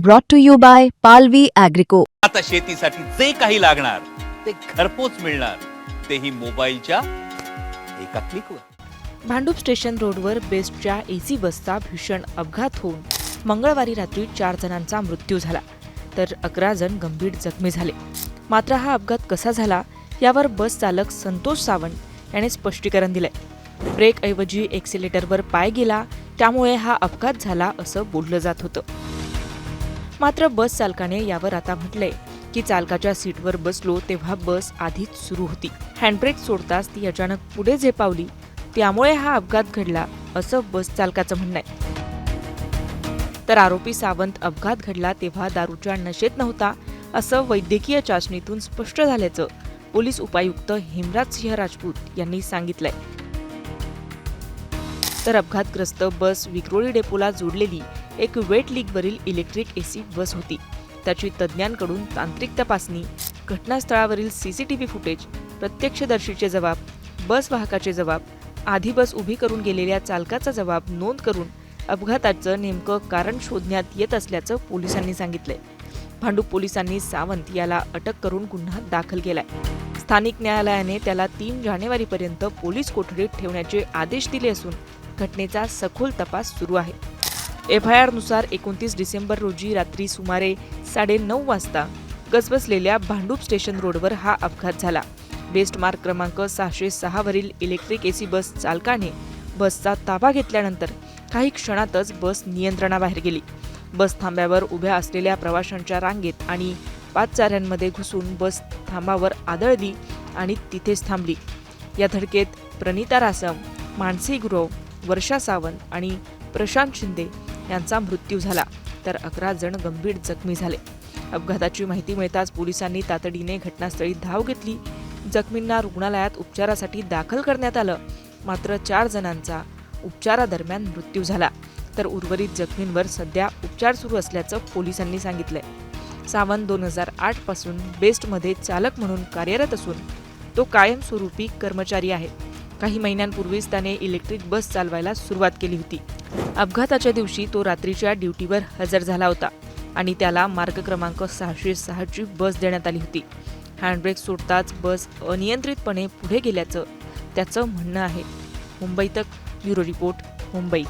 brought to you by Palvi Agrico. आता शेतीसाठी जे काही लागणार ते घरपोच मिळणार, तेही मोबाईलच्या एका क्लिकवर। भांडूप स्टेशन रोडवर बेस्टच्या एसी बसचा भीषण अपघात होऊन मंगळवारी रात्री 4 जणांचा मृत्यू झाला, तर 11 जण गंभीर जखमी झाले। मात्र हा अपघात कसा झाला यावर बस चालक संतोष सावंत याने स्पष्टीकरण दिलंय। ब्रेकऐवजी एक्सिलेटरवर पाय गेला, त्यामुळे हा अपघात झाला असं बोललं जात होतं। मात्र बस चालकाने यावर आता म्हटलंय की चालकाच्या सीटवर बसलो तेव्हा बस आधीच सुरू होती, हँडब्रेक सोडताच ती अचानक पुढे झेपावली, त्यामुळे हा अपघात घडला असं बस चालकाचं म्हणणं आहे। तर आरोपी सावंत अपघात घडला तेव्हा दारूच्या नशेत नव्हता असं वैद्यकीय चाचणीतून स्पष्ट झाल्याचं पोलीस उपायुक्त हेमराज सिंह राजपूत यांनी सांगितलंय। तर अपघातग्रस्त बस विक्रोळी डेपोला जोडलेली एक वेट लीगवरील इलेक्ट्रिक एसी बस होती। त्याची तज्ज्ञांकडून तांत्रिक तपासणी, घटनास्थळावरील सीसीटीव्ही फुटेज, प्रत्यक्षदर्शीचे जबाब, बस वाहकाचे जबाब, आधी बस उभी करून गेलेल्या चालकाचा जबाब नोंद करून अपघाताचं नेमकं कारण शोधण्यात येत असल्याचं पोलिसांनी सांगितलंय। भांडूप पोलिसांनी सावंत याला अटक करून गुन्हा दाखल केलाय। स्थानिक न्यायालयाने त्याला 3 जानेवारीपर्यंत पोलीस कोठडीत ठेवण्याचे आदेश दिले असून घटनेचा सखोल तपास सुरू आहे। FIR नुसार 29 डिसेंबर रोजी रात्री सुमारे 9:30 वाजता गजबजलेल्या भांडूप स्टेशन रोडवर हा अपघात झाला। बेस्ट मार्ग क्रमांक 606 वरील इलेक्ट्रिक एसी बस चालकाने बसचा ताबा घेतल्यानंतर काही क्षणातच बस नियंत्रणाबाहेर गेली। बस थांब्यावर उभ्या असलेल्या प्रवाशांच्या रांगेत आणि पादचाऱ्यांमध्ये घुसून बस थांबावर आदळली आणि तिथेच थांबली। या धडकेत प्रणिता रासम, मानसी गुरव, वर्षा सावंत आणि प्रशांत शिंदे यांचा मृत्यू झाला, तर 11 जण गंभीर जखमी झाले। अपघाताची माहिती मिळताच पोलिसांनी तातडीने घटनास्थळी धाव घेतली। जखमींना रुग्णालयात उपचारासाठी दाखल करण्यात आलं, मात्र 4 जणांचा उपचारादरम्यान मृत्यू झाला, तर उर्वरित जखमींवर सध्या उपचार सुरू असल्याचं पोलिसांनी सांगितलंय। सावंत 2008 पासून बेस्टमध्ये चालक म्हणून कार्यरत असून तो कायमस्वरूपी कर्मचारी आहे। काही महिन्यांपूर्वीच त्याने इलेक्ट्रिक बस चालवायला सुरुवात केली होती। अपघाताच्या दिवशी तो रात्रीच्या ड्युटीवर हजर झाला होता आणि त्याला मार्ग क्रमांक 606 ची बस देण्यात आली होती। हँडब्रेक सोडताच बस अनियंत्रितपणे पुढे गेल्याचं त्याचं म्हणणं आहे। मुंबई तक ब्युरो रिपोर्ट, मुंबई।